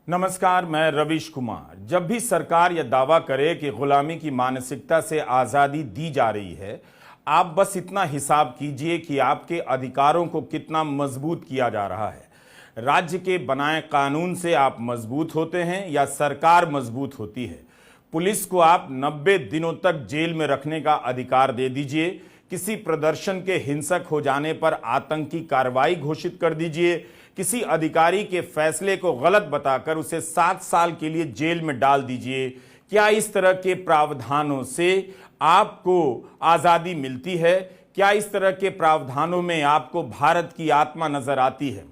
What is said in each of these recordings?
नमस्कार, मैं रवीश कुमार। जब भी सरकार यह दावा करे कि गुलामी की मानसिकता से आज़ादी दी जा रही है, आप बस इतना हिसाब कीजिए कि आपके अधिकारों को कितना मजबूत किया जा रहा है। राज्य के बनाए कानून से आप मजबूत होते हैं या सरकार मजबूत होती है। पुलिस को आप 90 दिनों तक जेल में रखने का अधिकार दे दीजिए। किसी प्रदर्शन के हिंसक हो जाने पर आतंकी कार्रवाई घोषित कर दीजिए। किसी अधिकारी के फैसले को गलत बताकर उसे 7 साल के लिए जेल में डाल दीजिए। क्या इस तरह के प्रावधानों से आपको आज़ादी मिलती है? क्या इस तरह के प्रावधानों में आपको भारत की आत्मा नजर आती है,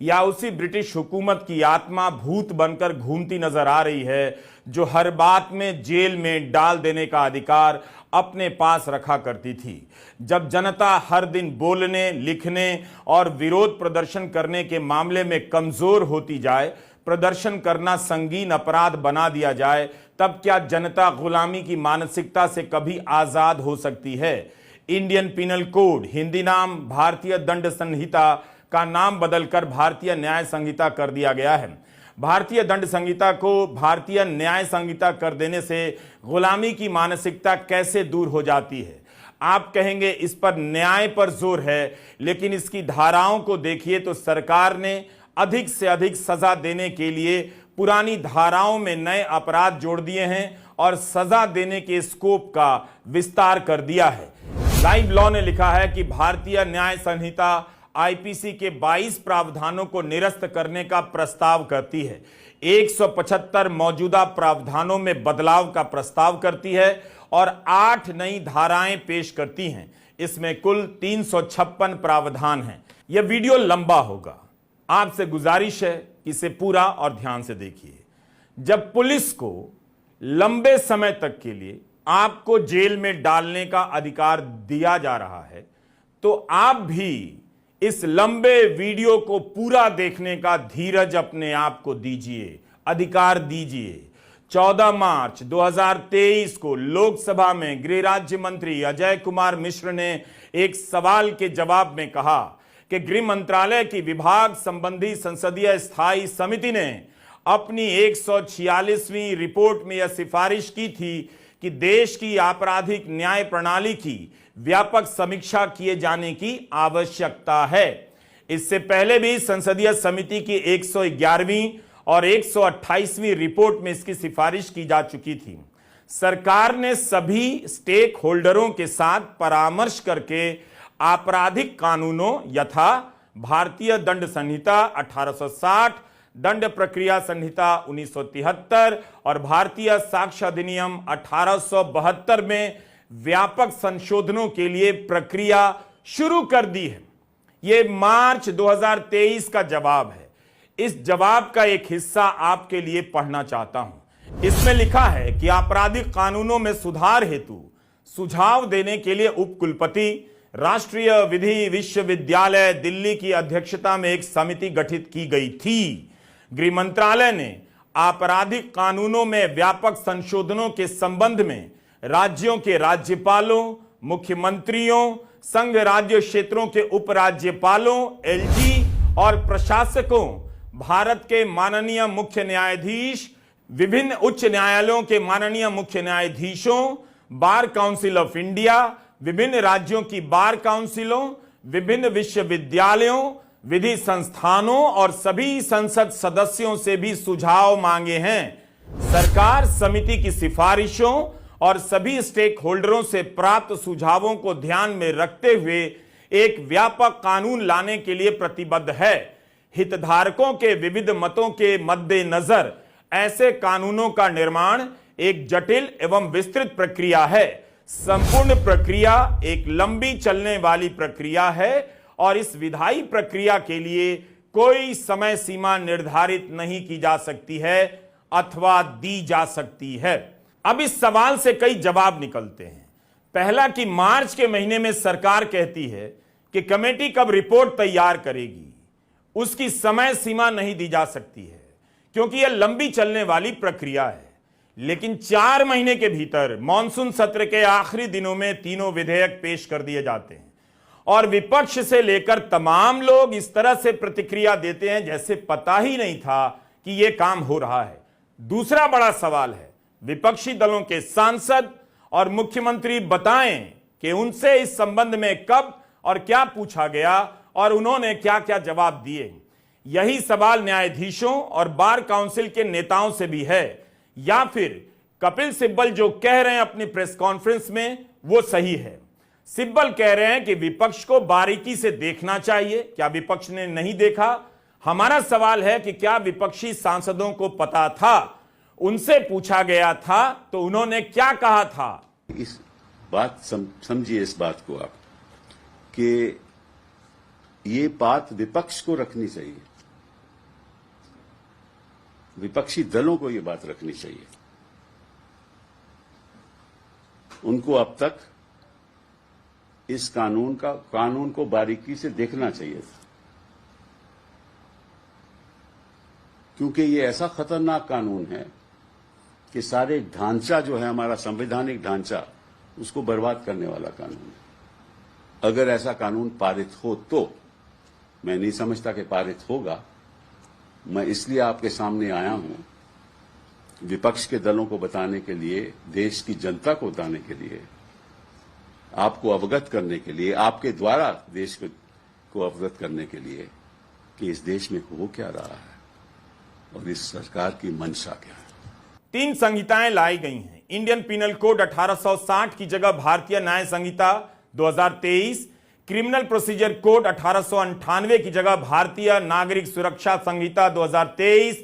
या उसी ब्रिटिश हुकूमत की आत्मा भूत बनकर घूमती नजर आ रही है, जो हर बात में जेल में डाल देने का अधिकार अपने पास रखा करती थी? जब जनता हर दिन बोलने, लिखने और विरोध प्रदर्शन करने के मामले में कमजोर होती जाए, प्रदर्शन करना संगीन अपराध बना दिया जाए, तब क्या जनता गुलामी की मानसिकता से कभी आजाद हो सकती है? इंडियन पिनल कोड, हिंदी नाम भारतीय दंड संहिता, का नाम बदलकर भारतीय न्याय संहिता कर दिया गया है। भारतीय दंड संहिता को भारतीय न्याय संहिता कर देने से गुलामी की मानसिकता कैसे दूर हो जाती है? आप कहेंगे इस पर न्याय पर जोर है, लेकिन इसकी धाराओं को देखिए तो सरकार ने अधिक से अधिक सजा देने के लिए पुरानी धाराओं में नए अपराध जोड़ दिए हैं और सजा देने के स्कोप का विस्तार कर दिया है। लाइव लॉ ने लिखा है कि भारतीय न्याय संहिता आईपीसी के 22 प्रावधानों को निरस्त करने का प्रस्ताव करती है। 175 मौजूदा प्रावधानों में बदलाव का प्रस्ताव करती है और 8 नई धाराएं पेश करती हैं। इसमें कुल 356 प्रावधान हैं। यह वीडियो लंबा होगा, आपसे गुजारिश है कि इसे पूरा और ध्यान से देखिए। जब पुलिस को लंबे समय तक के लिए आपको जेल में डालने का अधिकार दिया जा रहा है, तो आप भी इस लंबे वीडियो को पूरा देखने का धीरज अपने आप को दीजिए, अधिकार दीजिए। 14 मार्च 2023 को लोकसभा में गृह राज्य मंत्री अजय कुमार मिश्र ने एक सवाल के जवाब में कहा कि गृह मंत्रालय की विभाग संबंधी संसदीय स्थायी समिति ने अपनी 146वीं रिपोर्ट में यह सिफारिश की थी कि देश की आपराधिक न्याय प्रणाली की व्यापक समीक्षा किए जाने की आवश्यकता है। इससे पहले भी संसदीय समिति की 111वीं और 128वीं रिपोर्ट में इसकी सिफारिश की जा चुकी थी। सरकार ने सभी स्टेक होल्डरों के साथ परामर्श करके आपराधिक कानूनों यथा भारतीय दंड संहिता 1860, दंड प्रक्रिया संहिता 1973 और भारतीय साक्ष्य अधिनियम 1872 में व्यापक संशोधनों के लिए प्रक्रिया शुरू कर दी है। यह मार्च 2023 का जवाब है। इस जवाब का एक हिस्सा आपके लिए पढ़ना चाहता हूं। इसमें लिखा है कि आपराधिक कानूनों में सुधार हेतु सुझाव देने के लिए उपकुलपति राष्ट्रीय विधि विश्वविद्यालय दिल्ली की अध्यक्षता में एक समिति गठित की गई थी। गृह मंत्रालय ने आपराधिक कानूनों में व्यापक संशोधनों के संबंध में राज्यों के राज्यपालों, मुख्यमंत्रियों, संघ राज्य क्षेत्रों के उपराज्यपालों, एलजी और प्रशासकों, भारत के माननीय मुख्य न्यायाधीश, विभिन्न उच्च न्यायालयों के माननीय मुख्य न्यायाधीशों, बार काउंसिल ऑफ इंडिया, विभिन्न राज्यों की बार काउंसिलों, विभिन्न विश्वविद्यालयों, विधि संस्थानों और सभी संसद सदस्यों से भी सुझाव मांगे हैं। सरकार समिति की सिफारिशों और सभी स्टेक होल्डरों से प्राप्त सुझावों को ध्यान में रखते हुए एक व्यापक कानून लाने के लिए प्रतिबद्ध है। हितधारकों के विविध मतों के मद्देनजर ऐसे कानूनों का निर्माण एक जटिल एवं विस्तृत प्रक्रिया है। संपूर्ण प्रक्रिया एक लंबी चलने वाली प्रक्रिया है और इस विधायी प्रक्रिया के लिए कोई समय सीमा निर्धारित नहीं की जा सकती है अथवा दी जा सकती है। अब इस सवाल से कई जवाब निकलते हैं। पहला कि मार्च के महीने में सरकार कहती है कि कमेटी कब रिपोर्ट तैयार करेगी, उसकी समय सीमा नहीं दी जा सकती है क्योंकि यह लंबी चलने वाली प्रक्रिया है। लेकिन 4 महीने के भीतर मॉनसून सत्र के आखिरी दिनों में तीनों विधेयक पेश कर दिए जाते हैं और विपक्ष से लेकर तमाम लोग इस तरह से प्रतिक्रिया देते हैं जैसे पता ही नहीं था कि यह काम हो रहा है। दूसरा बड़ा सवाल है, विपक्षी दलों के सांसद और मुख्यमंत्री बताएं कि उनसे इस संबंध में कब और क्या पूछा गया और उन्होंने क्या क्या जवाब दिए। यही सवाल न्यायाधीशों और बार काउंसिल के नेताओं से भी है, या फिर कपिल सिब्बल जो कह रहे हैं अपनी प्रेस कॉन्फ्रेंस में वो सही है। सिब्बल कह रहे हैं कि विपक्ष को बारीकी से देखना चाहिए, क्या विपक्ष ने नहीं देखा? हमारा सवाल है कि क्या विपक्षी सांसदों को पता था? उनसे पूछा गया था तो उन्होंने क्या कहा था? इस बात समझिए इस बात को आप कि ये बात विपक्ष को रखनी चाहिए, विपक्षी दलों को ये बात रखनी चाहिए। उनको अब तक इस कानून को बारीकी से देखना चाहिए था, क्योंकि ये ऐसा खतरनाक कानून है कि सारे ढांचा जो है हमारा संवैधानिक ढांचा, उसको बर्बाद करने वाला कानून है। अगर ऐसा कानून पारित हो तो, मैं नहीं समझता कि पारित होगा, मैं इसलिए आपके सामने आया हूं विपक्ष के दलों को बताने के लिए, देश की जनता को बताने के लिए, आपको अवगत करने के लिए, आपके द्वारा देश को अवगत करने के लिए कि इस देश में हो क्या रहा है और इस सरकार की मंशा क्या है। 3 संहिताएं लाई गई हैं। इंडियन पिनल कोड 1860 की जगह भारतीय न्याय संहिता 2023, क्रिमिनल प्रोसीजर कोड 1898 की जगह भारतीय नागरिक सुरक्षा संहिता 2023,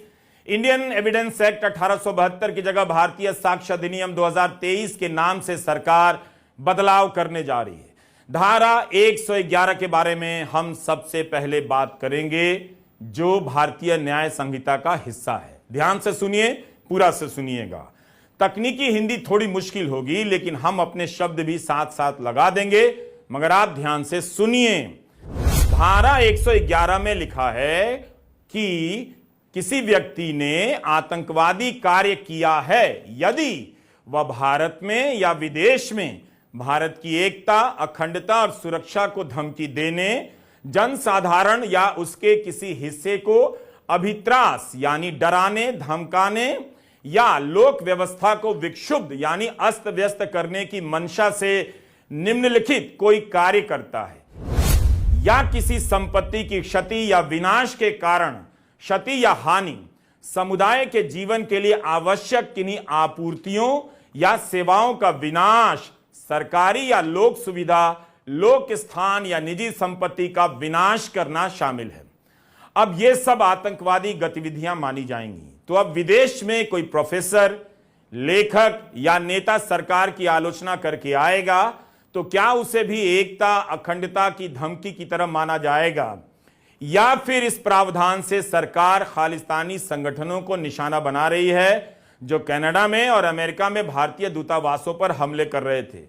इंडियन एविडेंस एक्ट 1872 की जगह भारतीय साक्ष्य अधिनियम 2023 के नाम से सरकार बदलाव करने जा रही है। धारा 111 के बारे में हम सबसे पहले बात करेंगे, जो भारतीय न्याय संहिता का हिस्सा है। ध्यान से सुनिए, पूरा से सुनिएगा। तकनीकी हिंदी थोड़ी मुश्किल होगी, लेकिन हम अपने शब्द भी साथ साथ लगा देंगे, मगर आप ध्यान से सुनिए। धारा 111 में लिखा है कि किसी व्यक्ति ने आतंकवादी कार्य किया है यदि वह भारत में या विदेश में भारत की एकता, अखंडता और सुरक्षा को धमकी देने, जनसाधारण या उसके किसी हिस्से को अभित्रास यानी डराने, धमकाने या लोक व्यवस्था को विक्षुब्ध यानी अस्त व्यस्त करने की मंशा से निम्नलिखित कोई कार्य करता है, या किसी संपत्ति की क्षति या विनाश के कारण क्षति या हानि, समुदाय के जीवन के लिए आवश्यक किन्हीं आपूर्तियों या सेवाओं का विनाश, सरकारी या लोक सुविधा, लोक स्थान या निजी संपत्ति का विनाश करना शामिल है। अब यह सब आतंकवादी गतिविधियां मानी जाएंगी। तो अब विदेश में कोई प्रोफेसर, लेखक या नेता सरकार की आलोचना करके आएगा तो क्या उसे भी एकता, अखंडता की धमकी की तरह माना जाएगा, या फिर इस प्रावधान से सरकार खालिस्तानी संगठनों को निशाना बना रही है जो कनाडा में और अमेरिका में भारतीय दूतावासों पर हमले कर रहे थे?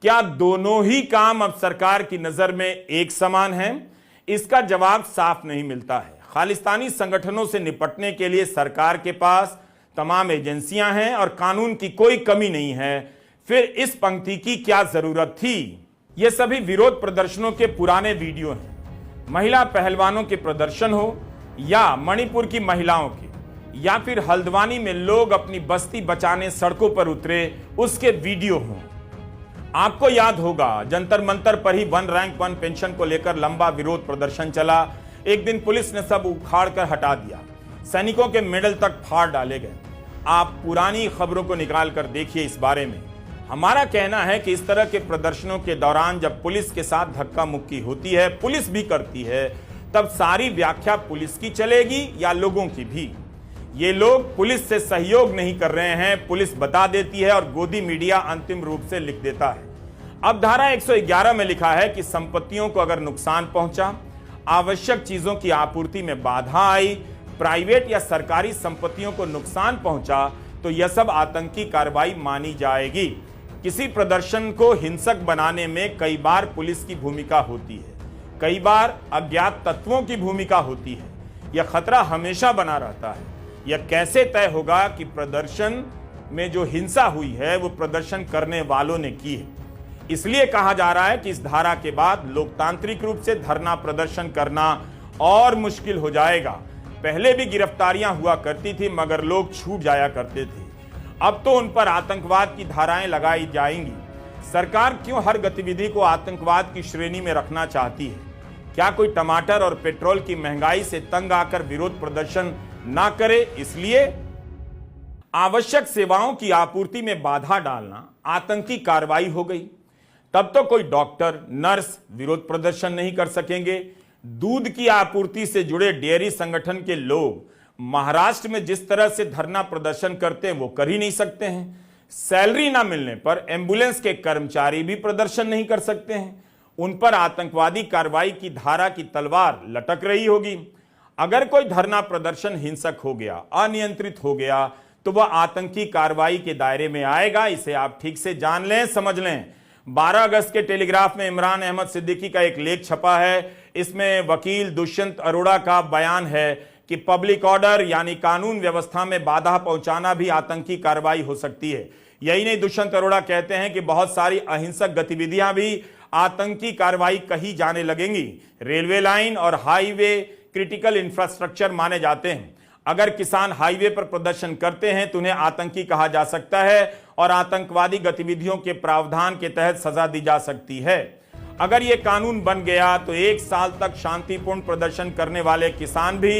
क्या दोनों ही काम अब सरकार की नजर में एक समान हैं? इसका जवाब साफ नहीं मिलता है। खालिस्तानी संगठनों से निपटने के लिए सरकार के पास तमाम एजेंसियां हैं और कानून की कोई कमी नहीं है, फिर इस पंक्ति की क्या जरूरत थी? ये सभी विरोध प्रदर्शनों के पुराने वीडियो हैं। महिला पहलवानों के प्रदर्शन हो, या मणिपुर की महिलाओं के, या फिर हल्द्वानी में लोग अपनी बस्ती बचाने सड़कों पर उतरे, उसके वीडियो हों। आपको याद होगा जंतर मंतर पर ही 1 रैंक 1 पेंशन को लेकर लंबा विरोध प्रदर्शन चला। एक दिन पुलिस ने सब उखाड़ कर हटा दिया, सैनिकों के मेडल तक फाड़ डाले गए। आप पुरानी खबरों को निकाल कर देखिए इस बारे में। हमारा कहना है कि इस तरह के प्रदर्शनों के दौरान जब पुलिस के साथ धक्का मुक्की होती है, पुलिस भी करती है, तब सारी व्याख्या पुलिस की चलेगी या लोगों की भी? ये लोग पुलिस से सहयोग नहीं कर रहे हैं, पुलिस बता देती है और गोदी मीडिया अंतिम रूप से लिख देता है। अब धारा 111 में लिखा है कि संपत्तियों को अगर नुकसान पहुंचा, आवश्यक चीजों की आपूर्ति में बाधा आई, प्राइवेट या सरकारी संपत्तियों को नुकसान पहुंचा, तो यह सब आतंकी कार्रवाई मानी जाएगी। किसी प्रदर्शन को हिंसक बनाने में कई बार पुलिस की भूमिका होती है, कई बार अज्ञात तत्वों की भूमिका होती है। यह खतरा हमेशा बना रहता है। यह कैसे तय होगा कि प्रदर्शन में जो हिंसा हुई है वो प्रदर्शन करने वालों ने की है? इसलिए कहा जा रहा है कि इस धारा के बाद लोकतांत्रिक रूप से धरना प्रदर्शन करना और मुश्किल हो जाएगा। पहले भी गिरफ्तारियां हुआ करती थी मगर लोग छूट जाया करते थे। अब तो उन पर आतंकवाद की धाराएं लगाई जाएंगी। सरकार क्यों हर गतिविधि को आतंकवाद की श्रेणी में रखना चाहती है? क्या कोई टमाटर और पेट्रोल की महंगाई से तंग आकर विरोध प्रदर्शन ना करे इसलिए? आवश्यक सेवाओं की आपूर्ति में बाधा डालना आतंकी कार्रवाई हो गई। तब तो कोई डॉक्टर, नर्स विरोध प्रदर्शन नहीं कर सकेंगे। दूध की आपूर्ति से जुड़े डेयरी संगठन के लोग महाराष्ट्र में जिस तरह से धरना प्रदर्शन करते हैं वो कर ही नहीं सकते हैं। सैलरी ना मिलने पर एम्बुलेंस के कर्मचारी भी प्रदर्शन नहीं कर सकते हैं। उन पर आतंकवादी कार्रवाई की धारा की तलवार लटक रही होगी। अगर कोई धरना प्रदर्शन हिंसक हो गया, अनियंत्रित हो गया, तो वह आतंकी कार्रवाई के दायरे में आएगा। इसे आप ठीक से जान लें, समझ लें। 12 अगस्त के टेलीग्राफ में इमरान अहमद सिद्दीकी का एक लेख छपा है। इसमें वकील दुष्यंत अरोड़ा का बयान है कि पब्लिक ऑर्डर यानी कानून व्यवस्था में बाधा पहुंचाना भी आतंकी कार्रवाई हो सकती है। यही नहीं, दुष्यंत अरोड़ा कहते हैं कि बहुत सारी अहिंसक गतिविधियां भी आतंकी कार्रवाई कही जाने लगेंगी। रेलवे लाइन और हाईवे क्रिटिकल इंफ्रास्ट्रक्चर माने जाते हैं। अगर किसान हाईवे पर प्रदर्शन करते हैं तो उन्हें आतंकी कहा जा सकता है और आतंकवादी गतिविधियों के प्रावधान के तहत सजा दी जा सकती है। अगर यह कानून बन गया तो 1 साल तक शांतिपूर्ण प्रदर्शन करने वाले किसान भी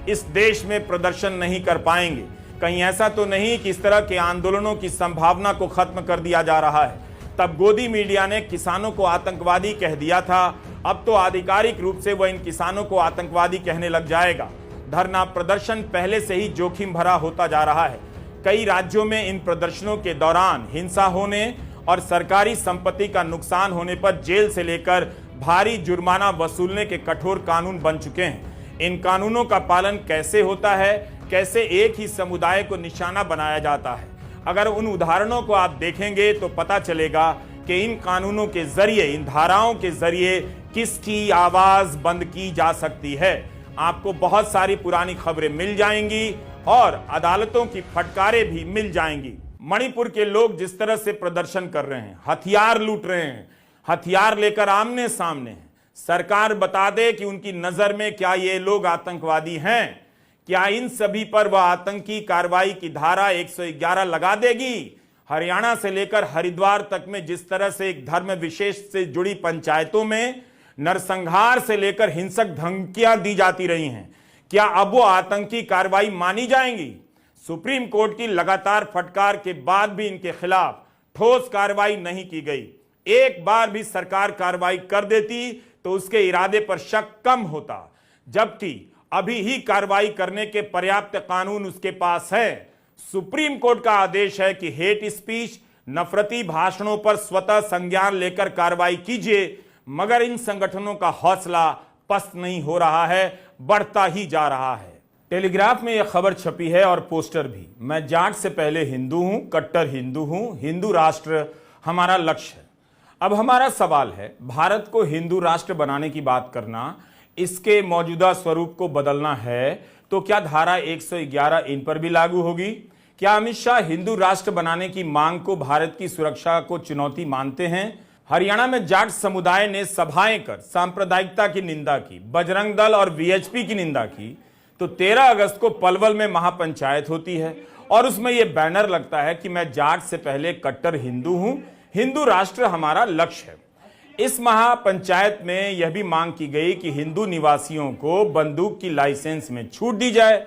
इस देश में प्रदर्शन नहीं कर पाएंगे। कहीं ऐसा तो नहीं कि इस तरह के आंदोलनों की संभावना को खत्म कर दिया जा रहा है। तब गोदी मीडिया ने किसानों को आतंकवादी कह दिया था, अब तो आधिकारिक रूप से वह इन किसानों को आतंकवादी कहने लग जाएगा। धरना प्रदर्शन पहले से ही जोखिम भरा होता जा रहा है। कई राज्यों में इन प्रदर्शनों के दौरान हिंसा होने और सरकारी संपत्ति का नुकसान होने पर जेल से लेकर भारी जुर्माना वसूलने के कठोर कानून बन चुके हैं। इन कानूनों का पालन कैसे होता है, कैसे एक ही समुदाय को निशाना बनाया जाता है? अगर उन उदाहरणों को आप देखेंगे तो पता चलेगा कि इन कानूनों के जरिए, इन धाराओं के जरिए किसकी आवाज बंद की जा सकती है। आपको बहुत सारी पुरानी खबरें मिल जाएंगी और अदालतों की फटकारें भी मिल जाएंगी। मणिपुर के लोग जिस तरह से प्रदर्शन कर रहे हैं, हथियार लूट रहे हैं, हथियार लेकर आमने सामने हैं। सरकार बता दे कि उनकी नजर में क्या ये लोग आतंकवादी हैं? क्या इन सभी पर वह आतंकी कार्रवाई की धारा 111 लगा देगी? हरियाणा से लेकर हरिद्वार तक में जिस तरह से एक धर्म विशेष से जुड़ी पंचायतों में नरसंहार से लेकर हिंसक धमकियां दी जाती रही हैं, क्या अब वो आतंकी कार्रवाई मानी जाएंगी? सुप्रीम कोर्ट की लगातार फटकार के बाद भी इनके खिलाफ ठोस कार्रवाई नहीं की गई। एक बार भी सरकार कार्रवाई कर देती तो उसके इरादे पर शक कम होता, जबकि अभी ही कार्रवाई करने के पर्याप्त कानून उसके पास है। सुप्रीम कोर्ट का आदेश है कि हेट स्पीच, नफरती भाषणों पर स्वतः संज्ञान लेकर कार्रवाई कीजिए, मगर इन संगठनों का हौसला पस्त नहीं हो रहा है, बढ़ता ही जा रहा है। टेलीग्राफ में यह खबर छपी है और पोस्टर भी। मैं जाट से पहले हिंदू हूं, कट्टर हिंदू हूं, हिंदू राष्ट्र हमारा लक्ष्य है। अब हमारा सवाल है, भारत को हिंदू राष्ट्र बनाने की बात करना, इसके मौजूदा स्वरूप को बदलना है तो क्या धारा 111 इन पर भी लागू होगी? क्या अमित शाह हिंदू राष्ट्र बनाने की मांग को भारत की सुरक्षा को चुनौती मानते हैं? हरियाणा में जाट समुदाय ने सभाएं कर सांप्रदायिकता की निंदा की, बजरंग दल और वीएचपी की निंदा की, तो 13 अगस्त को पलवल में महापंचायत होती है और उसमें यह बैनर लगता है कि मैं जाट से पहले कट्टर हिंदू हूं, हिंदू राष्ट्र हमारा लक्ष्य है। इस महापंचायत में यह भी मांग की गई कि हिंदू निवासियों को बंदूक की लाइसेंस में छूट दी जाए।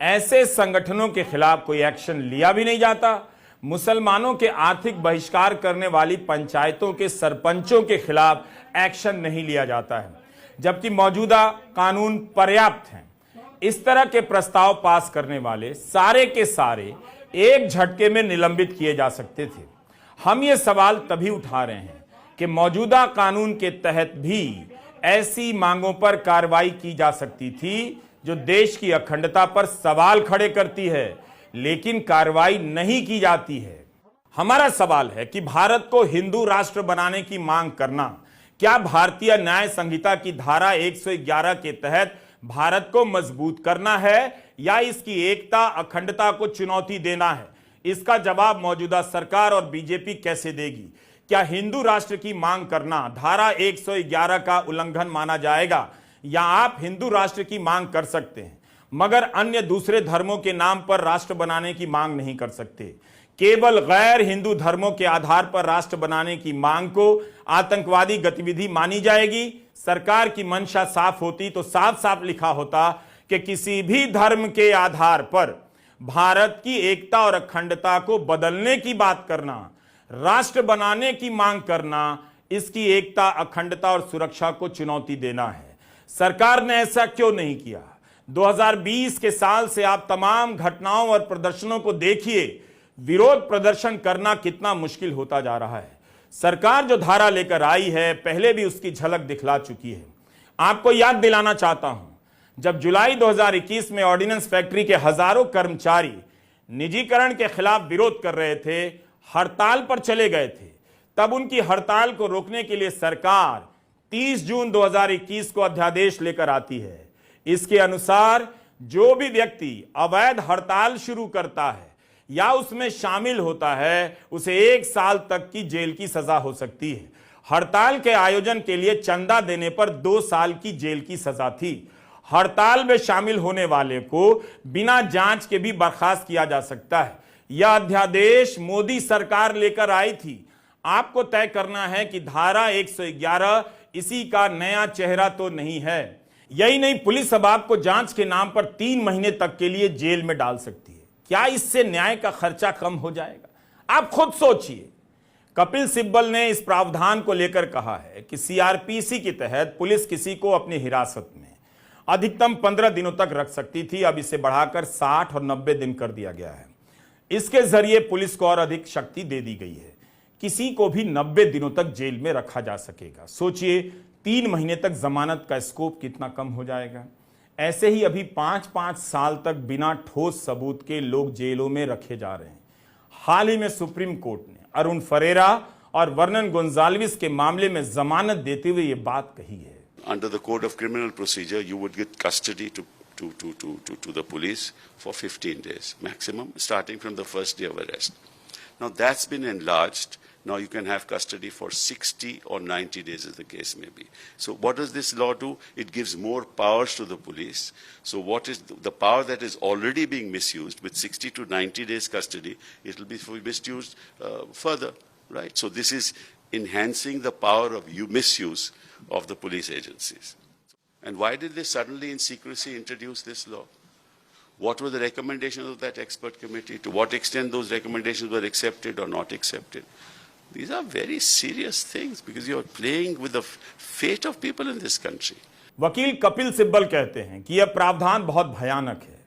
ऐसे संगठनों के खिलाफ कोई एक्शन लिया भी नहीं जाता। मुसलमानों के आर्थिक बहिष्कार करने वाली पंचायतों के सरपंचों के खिलाफ एक्शन नहीं लिया जाता है, जबकि मौजूदा कानून पर्याप्त हैं। इस तरह के प्रस्ताव पास करने वाले सारे के सारे एक झटके में निलंबित किए जा सकते थे। हम ये सवाल तभी उठा रहे हैं कि मौजूदा कानून के तहत भी ऐसी मांगों पर कार्रवाई की जा सकती थी जो देश की अखंडता पर सवाल खड़े करती है, लेकिन कार्रवाई नहीं की जाती है। हमारा सवाल है कि भारत को हिंदू राष्ट्र बनाने की मांग करना क्या भारतीय न्याय संहिता की धारा 111 के तहत भारत को मजबूत करना है या इसकी एकता, अखंडता को चुनौती देना है? इसका जवाब मौजूदा सरकार और बीजेपी कैसे देगी? क्या हिंदू राष्ट्र की मांग करना धारा 111 का उल्लंघन माना जाएगा या आप हिंदू राष्ट्र की मांग कर सकते हैं? मगर अन्य दूसरे धर्मों के नाम पर राष्ट्र बनाने की मांग नहीं कर सकते। केवल गैर हिंदू धर्मों के आधार पर राष्ट्र बनाने की मांग को आतंकवादी गतिविधि मानी जाएगी। सरकार की मंशा साफ होती तो साफ साफ लिखा होता कि किसी भी धर्म के आधार पर भारत की एकता और अखंडता को बदलने की बात करना, राष्ट्र बनाने की मांग करना, इसकी एकता, अखंडता और सुरक्षा को चुनौती देना है। सरकार ने ऐसा क्यों नहीं किया? 2020 के साल से आप तमाम घटनाओं और प्रदर्शनों को देखिए, विरोध प्रदर्शन करना कितना मुश्किल होता जा रहा है। सरकार जो धारा लेकर आई है, पहले भी उसकी झलक दिखला चुकी है। आपको याद दिलाना चाहता हूं, जब जुलाई 2021 में ऑर्डिनेंस फैक्ट्री के हजारों कर्मचारी निजीकरण के खिलाफ विरोध कर रहे थे, हड़ताल पर चले गए थे, तब उनकी हड़ताल को रोकने के लिए सरकार 30 जून 2021 को अध्यादेश लेकर आती है। इसके अनुसार जो भी व्यक्ति अवैध हड़ताल शुरू करता है या उसमें शामिल होता है, उसे 1 साल तक की जेल की सजा हो सकती है। हड़ताल के आयोजन के लिए चंदा देने पर 2 साल की जेल की सजा थी। हड़ताल में शामिल होने वाले को बिना जांच के भी बर्खास्त किया जा सकता है। यह अध्यादेश मोदी सरकार लेकर आई थी। आपको तय करना है कि धारा 111 इसी का नया चेहरा तो नहीं है। यही नहीं, पुलिस अब आपको जांच के नाम पर 3 महीने तक के लिए जेल में डाल सकती है। क्या इससे न्याय का खर्चा कम हो जाएगा? आप खुद सोचिए। कपिल सिब्बल ने इस प्रावधान को लेकर कहा है कि सीआरपीसी के तहत पुलिस किसी को अपनी हिरासत में अधिकतम 15 दिनों तक रख सकती थी। अब इसे बढ़ाकर 60 और 90 दिन कर दिया गया है। इसके जरिए पुलिस को और अधिक शक्ति दे दी गई है। किसी को भी 90 दिनों तक जेल में रखा जा सकेगा। सोचिए, 3 महीने तक जमानत का स्कोप कितना कम हो जाएगा। ऐसे ही अभी 5-5 साल तक बिना ठोस सबूत के लोग जेलों में रखे जा रहे हैं। हाल ही में सुप्रीम कोर्ट ने अरुण फरेरा और वर्नन गोंजाल्विस के मामले में जमानत देते हुए ये बात कही है। Under the Code of Criminal Procedure, you would get custody to the police for 15 days maximum, starting from the first day of arrest. Now that's been enlarged. Now you can have custody for 60 or 90 days as the case may be. So what does this law do? It gives more powers to the police. So what is the power that is already being misused with 60 to 90 days custody, it will be misused further, right? So this is enhancing the power of misuse of the police agencies. And why did they suddenly in secrecy introduce this law? What were the recommendations of that expert committee? To what extent those recommendations were accepted or not accepted? These are very serious things because you are playing with the fate of people in this country. वकील कपिल सिब्बल कहते हैं कि यह प्रावधान बहुत भयानक है।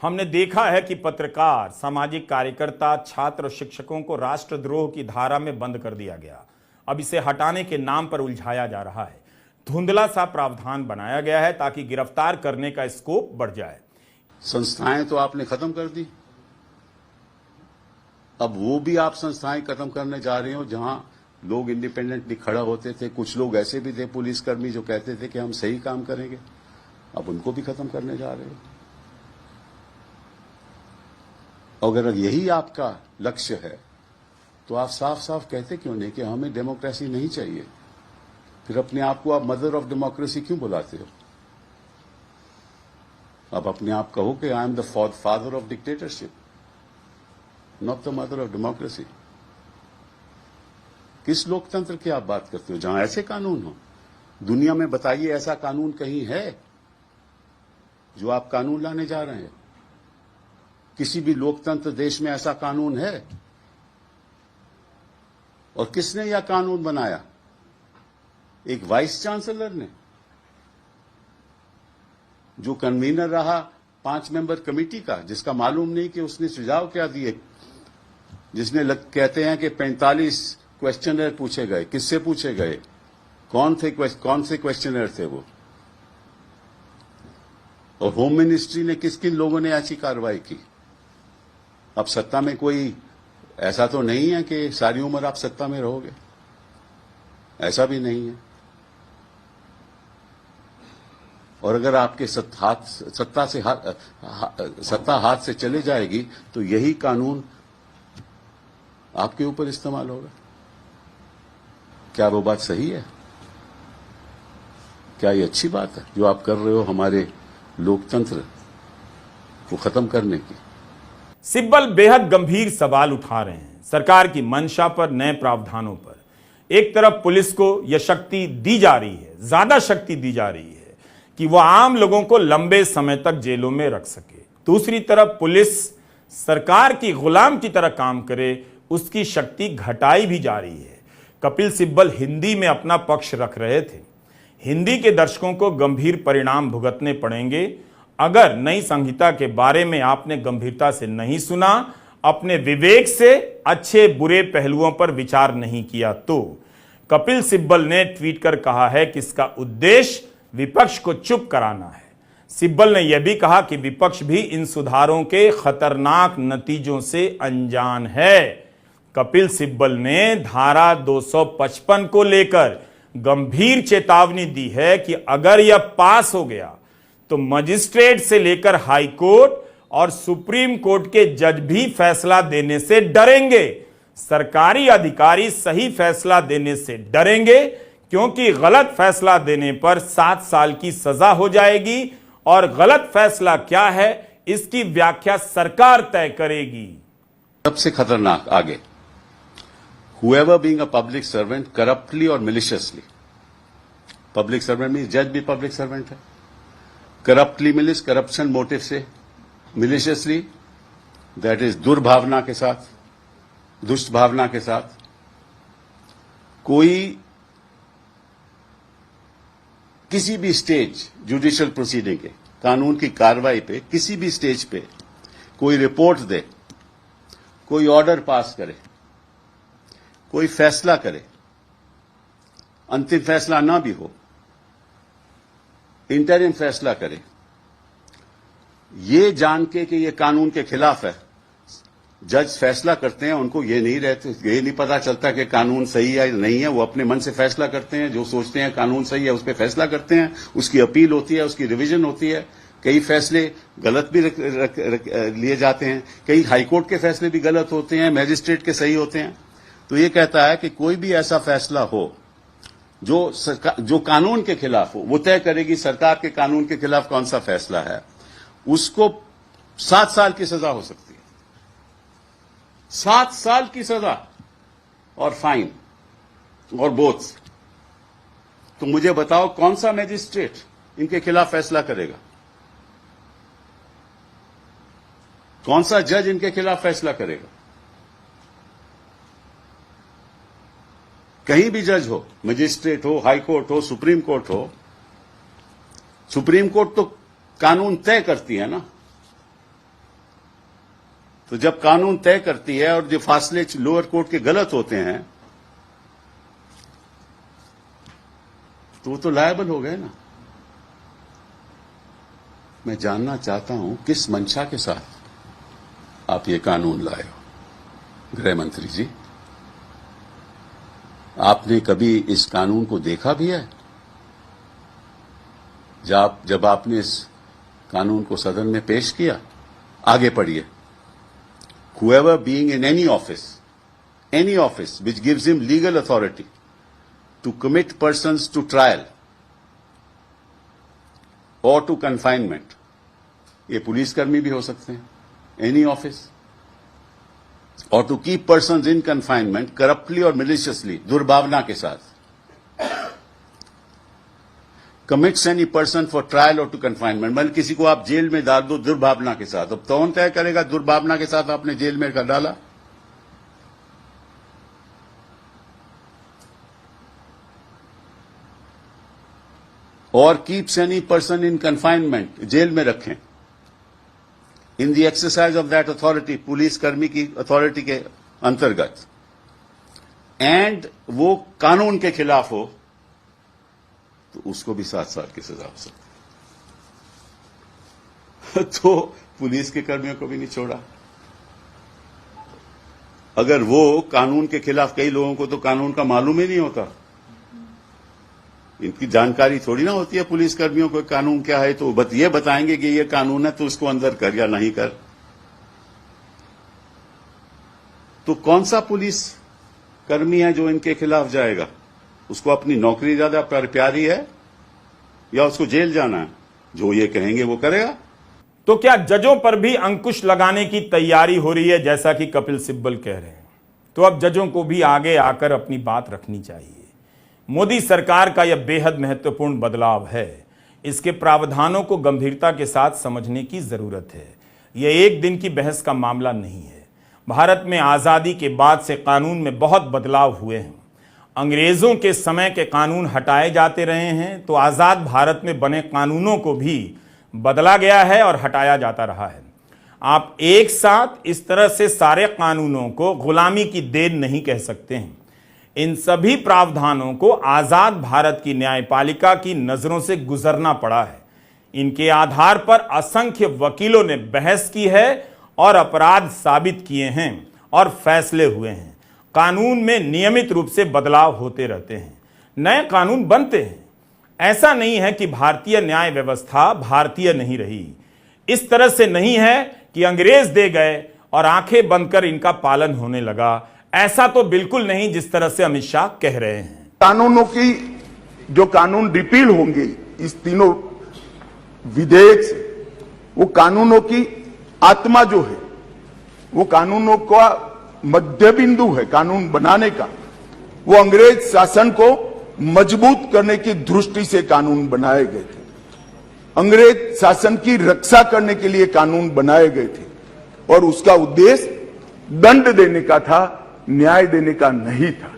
हमने देखा है कि पत्रकार, सामाजिक कार्यकर्ता, छात्र और शिक्षकों को राष्ट्रद्रोह की धारा में बंद कर दिया गया। अब इसे हटाने के नाम पर उलझाया जा रहा है। धुंधला सा प्रावधान बनाया गया है ताकि गिरफ्तार करने का स्कोप बढ़ जाए। संस्थाएं तो आपने खत्म कर दी, अब वो भी आप संस्थाएं खत्म करने जा रहे हो जहां लोग इंडिपेंडेंटली खड़ा होते थे। कुछ लोग ऐसे भी थे पुलिसकर्मी जो कहते थे कि हम सही काम करेंगे, अब उनको भी खत्म करने जा रहे हो। अगर यही आपका लक्ष्य है तो आप साफ साफ कहते क्यों नहीं कि हमें डेमोक्रेसी नहीं चाहिए? फिर अपने आप को आप मदर ऑफ डेमोक्रेसी क्यों बुलाते हो? आप अपने आप कहो कि I am the father of dictatorship, not the mother of democracy. किस लोकतंत्र की आप बात करते हो जहां ऐसे कानून हो? दुनिया में बताइए ऐसा कानून कहीं है जो आप कानून लाने जा रहे हैं? किसी भी लोकतंत्र देश में ऐसा कानून है? और किसने यह कानून बनाया? एक वाइस चांसलर ने, जो कन्वीनर रहा 5 मेंबर कमेटी का, जिसका मालूम नहीं कि उसने सुझाव क्या दिए, जिसने कहते हैं कि 45 क्वेश्चनर पूछे गए। किससे पूछे गए? कौन से क्वेश्चनर थे वो? और होम मिनिस्ट्री ने किन किन लोगों ने ऐसी कार्रवाई की? अब सत्ता में कोई ऐसा तो नहीं है कि सारी उम्र आप सत्ता में रहोगे, ऐसा भी नहीं है। और अगर आपके सत्ता हाथ से चले जाएगी तो यही कानून आपके ऊपर इस्तेमाल होगा। क्या वो बात सही है? क्या ये अच्छी बात है जो आप कर रहे हो हमारे लोकतंत्र को खत्म करने की। सिब्बल बेहद गंभीर सवाल उठा रहे हैं सरकार की मंशा पर, नए प्रावधानों पर। एक तरफ पुलिस को यह शक्ति दी जा रही है, ज्यादा शक्ति दी जा रही है कि वह आम लोगों को लंबे समय तक जेलों में रख सके। दूसरी तरफ पुलिस सरकार की गुलाम की तरह काम करे, उसकी शक्ति घटाई भी जा रही है। कपिल सिब्बल हिंदी में अपना पक्ष रख रहे थे। हिंदी के दर्शकों को गंभीर परिणाम भुगतने पड़ेंगे अगर नई संहिता के बारे में आपने गंभीरता से नहीं सुना, अपने विवेक से अच्छे बुरे पहलुओं पर विचार नहीं किया तो। कपिल सिब्बल ने ट्वीट कर कहा है कि इसका उद्देश्य विपक्ष को चुप कराना है। सिब्बल ने यह भी कहा कि विपक्ष भी इन सुधारों के खतरनाक नतीजों से अनजान है। कपिल सिब्बल ने धारा 255 को लेकर गंभीर चेतावनी दी है कि अगर यह पास हो गया तो मजिस्ट्रेट से लेकर हाई कोर्ट और सुप्रीम कोर्ट के जज भी फैसला देने से डरेंगे। सरकारी अधिकारी सही फैसला देने से डरेंगे क्योंकि गलत फैसला देने पर 7 साल की सजा हो जाएगी और गलत फैसला क्या है इसकी व्याख्या सरकार तय करेगी। सबसे खतरनाक आगे, whoever being a public servant corruptly or maliciously, public servant means जज भी public servant है, करप्टली मीन्स करप्शन मोटिव से, मिलिशियसली दैट इज दुर्भावना के साथ, दुष्ट भावना के साथ कोई किसी भी स्टेज जुडिशियल प्रोसीडिंग के कानून की कार्रवाई पे किसी भी स्टेज पे कोई रिपोर्ट दे, कोई ऑर्डर पास करे, कोई फैसला करे, अंतिम फैसला ना भी हो, इंटरिम फैसला करे, ये जान के कि ये कानून के खिलाफ है। जज फैसला करते हैं, उनको ये नहीं पता चलता कि कानून सही है या नहीं है, वो अपने मन से फैसला करते हैं, जो सोचते हैं कानून सही है उस पर फैसला करते हैं, उसकी अपील होती है, उसकी रिवीजन होती है। कई फैसले गलत भी लिए जाते हैं, कई हाईकोर्ट के फैसले भी गलत होते हैं, मैजिस्ट्रेट के सही होते हैं। तो ये कहता है कि कोई भी ऐसा फैसला हो जो कानून के खिलाफ हो, वो तय करेगी सरकार के कानून के खिलाफ कौन सा फैसला है, उसको 7 साल की सजा हो सकती है, 7 साल की सजा और फाइन और बोथ। तो मुझे बताओ कौन सा मैजिस्ट्रेट इनके खिलाफ फैसला करेगा, कौन सा जज इनके खिलाफ फैसला करेगा। कहीं भी जज हो, मजिस्ट्रेट हो, हाई कोर्ट हो, सुप्रीम कोर्ट हो, सुप्रीम कोर्ट तो कानून तय करती है ना। तो जब कानून तय करती है और जो फासले लोअर कोर्ट के गलत होते हैं तो वो तो लायबल हो गए ना। मैं जानना चाहता हूं किस मंशा के साथ आप ये कानून लाए हो। गृह मंत्री जी, आपने कभी इस कानून को देखा भी है? जब आपने इस कानून को सदन में पेश किया, आगे पढ़िए। Whoever being in any office which gives him legal authority to commit persons to trial or to confinement, ये पुलिसकर्मी भी हो सकते हैं, any office, or to keep persons in confinement corruptly or maliciously, दुर्भावना के साथ, commits any person for trial or to confinement, मतलब किसी को आप जेल में डाल दो दुर्भावना के साथ। अब कौन तय करेगा दुर्भावना के साथ आपने जेल में कर डाला? और keeps any person in confinement, jail में रखें, in the exercise of that authority, police कर्मी की अथॉरिटी के अंतर्गत, एंड वो कानून के खिलाफ हो तो उसको भी 7 साल की सजा हो सकती है। तो पुलिस के कर्मियों को भी नहीं छोड़ा। अगर वो कानून के खिलाफ, कई लोगों को तो कानून का मालूम ही नहीं होता, इनकी जानकारी थोड़ी ना होती है पुलिस कर्मियों को कानून क्या है, तो ये बताएंगे कि ये कानून है तो उसको अंदर कर या नहीं कर। तो कौन सा पुलिस कर्मी है जो इनके खिलाफ जाएगा? उसको अपनी नौकरी ज्यादा प्यारी है या उसको जेल जाना है? जो ये कहेंगे वो करेगा। तो क्या जजों पर भी अंकुश लगाने की तैयारी हो रही है, जैसा कि कपिल सिब्बल कह रहे हैं? तो अब जजों को भी आगे आकर अपनी बात रखनी चाहिए। मोदी सरकार का यह बेहद महत्वपूर्ण बदलाव है। इसके प्रावधानों को गंभीरता के साथ समझने की जरूरत है। यह एक दिन की बहस का मामला नहीं है। भारत में आजादी के बाद से कानून में बहुत बदलाव हुए हैं। अंग्रेजों के समय के कानून हटाए जाते रहे हैं, तो आजाद भारत में बने कानूनों को भी बदला गया है और हटाया जाता रहा है। आप एक साथ इस तरह से सारे कानूनों को गुलामी की देन नहीं कह सकते हैं। इन सभी प्रावधानों को आजाद भारत की न्यायपालिका की नजरों से गुजरना पड़ा है। इनके आधार पर असंख्य वकीलों ने बहस की है और अपराध साबित किए हैं और फैसले हुए हैं। कानून में नियमित रूप से बदलाव होते रहते हैं, नए कानून बनते हैं। ऐसा नहीं है कि भारतीय न्याय व्यवस्था भारतीय नहीं रही। इस तरह से नहीं है कि अंग्रेज दे गए और आंखें बंद कर इनका पालन होने लगा। ऐसा तो बिल्कुल नहीं, जिस तरह से अमित शाह कह रहे हैं। कानूनों की जो कानून रिपील होंगे इस तीनों विधेयक से, वो कानूनों की आत्मा जो है, वो कानूनों का मध्य बिंदु है कानून बनाने का, वो अंग्रेज शासन को मजबूत करने की दृष्टि से कानून बनाए गए थे। अंग्रेज शासन की रक्षा करने के लिए कानून बनाए गए थे और उसका उद्देश्य दंड देने का था, न्याय देने का नहीं था।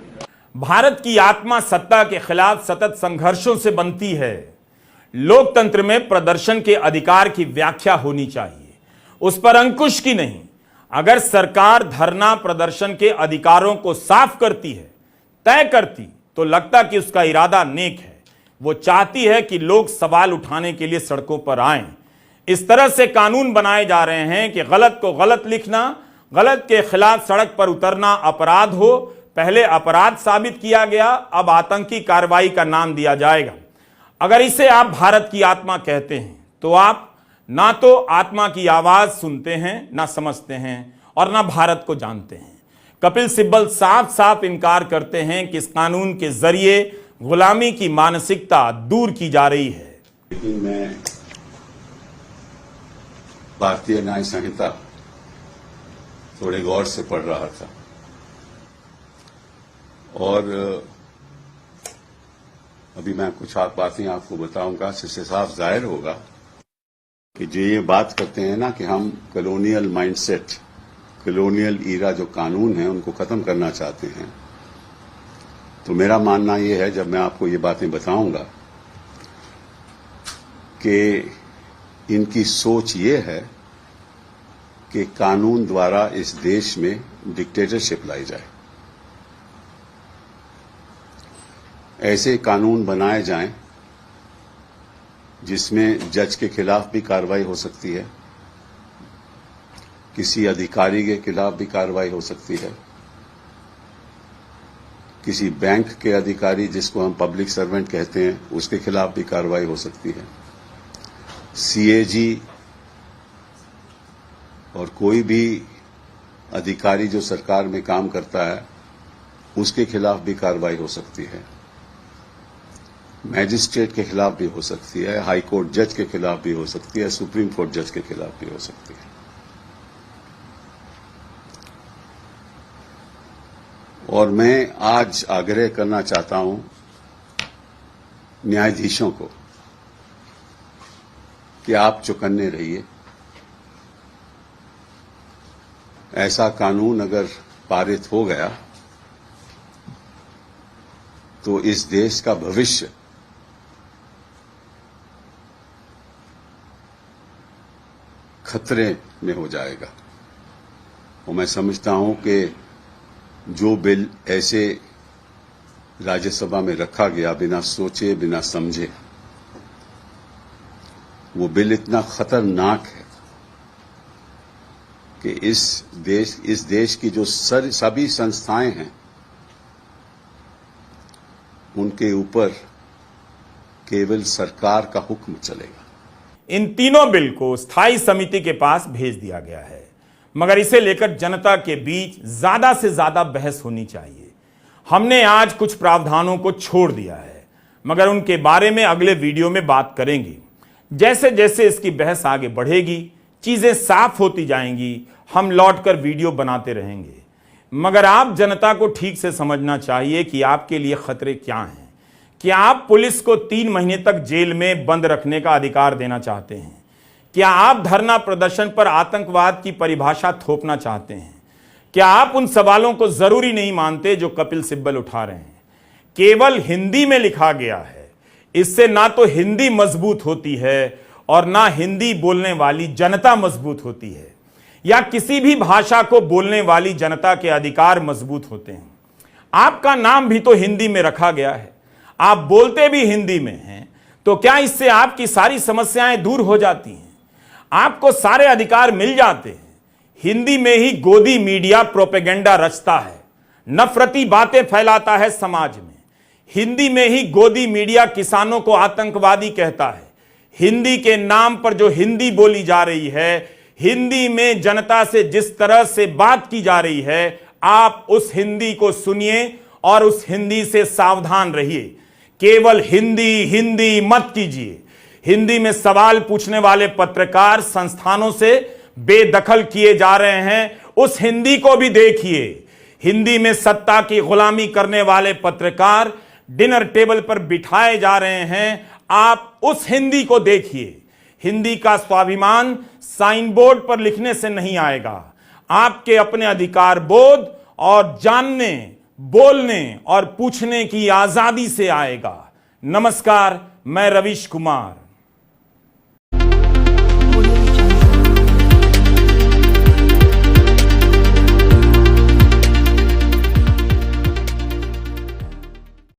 भारत की आत्मा सत्ता के खिलाफ सतत संघर्षों से बनती है। लोकतंत्र में प्रदर्शन के अधिकार की व्याख्या होनी चाहिए, उस पर अंकुश की नहीं। अगर सरकार धरना प्रदर्शन के अधिकारों को साफ करती है, तय करती, तो लगता कि उसका इरादा नेक है। वो चाहती है कि लोग सवाल उठाने के लिए सड़कों पर आएं। इस तरह से कानून बनाए जा रहे हैं कि गलत को गलत लिखना, गलत के खिलाफ सड़क पर उतरना अपराध हो। पहले अपराध साबित किया गया, अब आतंकी कार्रवाई का नाम दिया जाएगा। अगर इसे आप भारत की आत्मा कहते हैं, तो आप ना तो आत्मा की आवाज सुनते हैं, ना समझते हैं, और ना भारत को जानते हैं। कपिल सिब्बल साफ साफ इनकार करते हैं कि इस कानून के जरिए गुलामी की मानसिकता दूर की जा रही है। लेकिन मैं भारतीय न्याय संहिता थोड़े गौर से पढ़ रहा था और अभी मैं कुछ बातें आपको बताऊंगा, जिससे साफ जाहिर होगा कि जो ये बात करते हैं ना कि हम कॉलोनियल माइंडसेट, कॉलोनियल ईरा जो कानून है उनको खत्म करना चाहते हैं, तो मेरा मानना ये है, जब मैं आपको ये बातें बताऊंगा, कि इनकी सोच ये है कि कानून द्वारा इस देश में डिक्टेटरशिप लाई जाए। ऐसे कानून बनाए जाएं जिसमें जज के खिलाफ भी कार्रवाई हो सकती है, किसी अधिकारी के खिलाफ भी कार्रवाई हो सकती है, किसी बैंक के अधिकारी जिसको हम पब्लिक सर्वेंट कहते हैं उसके खिलाफ भी कार्रवाई हो सकती है, सीएजी और कोई भी अधिकारी जो सरकार में काम करता है उसके खिलाफ भी कार्रवाई हो सकती है, मैजिस्ट्रेट के खिलाफ भी हो सकती है, हाई कोर्ट जज के खिलाफ भी हो सकती है, सुप्रीम कोर्ट जज के खिलाफ भी हो सकती है। और मैं आज आग्रह करना चाहता हूं न्यायाधीशों को कि आप चौकन्ने रहिए। ऐसा कानून अगर पारित हो गया तो इस देश का भविष्य खतरे में हो जाएगा। और मैं समझता हूं कि जो बिल ऐसे राज्यसभा में रखा गया बिना सोचे बिना समझे, वो बिल इतना खतरनाक है कि इस देश की जो सभी संस्थाएं हैं उनके ऊपर केवल सरकार का हुक्म चलेगा। इन तीनों बिल को स्थायी समिति के पास भेज दिया गया है, मगर इसे लेकर जनता के बीच ज्यादा से ज्यादा बहस होनी चाहिए। हमने आज कुछ प्रावधानों को छोड़ दिया है, मगर उनके बारे में अगले वीडियो में बात करेंगे। जैसे जैसे इसकी बहस आगे बढ़ेगी, चीजें साफ होती जाएंगी, हम लौटकर वीडियो बनाते रहेंगे। मगर आप जनता को ठीक से समझना चाहिए कि आपके लिए खतरे क्या हैं। क्या आप पुलिस को 3 महीने तक जेल में बंद रखने का अधिकार देना चाहते हैं? क्या आप धरना प्रदर्शन पर आतंकवाद की परिभाषा थोपना चाहते हैं? क्या आप उन सवालों को जरूरी नहीं मानते जो कपिल सिब्बल उठा रहे हैं? केवल हिंदी में लिखा गया है, इससे ना तो हिंदी मजबूत होती है और ना हिंदी बोलने वाली जनता मजबूत होती है, या किसी भी भाषा को बोलने वाली जनता के अधिकार मजबूत होते हैं। आपका नाम भी तो हिंदी में रखा गया है, आप बोलते भी हिंदी में हैं, तो क्या इससे आपकी सारी समस्याएं दूर हो जाती हैं? आपको सारे अधिकार मिल जाते हैं? हिंदी में ही गोदी मीडिया प्रोपेगेंडा रचता है, नफरती बातें फैलाता है समाज में। हिंदी में ही गोदी मीडिया किसानों को आतंकवादी कहता है। हिंदी के नाम पर जो हिंदी बोली जा रही है, हिंदी में जनता से जिस तरह से बात की जा रही है, आप उस हिंदी को सुनिए और उस हिंदी से सावधान रहिए। केवल हिंदी हिंदी मत कीजिए। हिंदी में सवाल पूछने वाले पत्रकार संस्थानों से बेदखल किए जा रहे हैं, उस हिंदी को भी देखिए। हिंदी में सत्ता की गुलामी करने वाले पत्रकार डिनर टेबल पर बिठाए जा रहे हैं, आप उस हिंदी को देखिए। हिंदी का स्वाभिमान साइन बोर्ड पर लिखने से नहीं आएगा, आपके अपने अधिकार बोध और जानने, बोलने और पूछने की आजादी से आएगा। नमस्कार, मैं रवीश कुमार।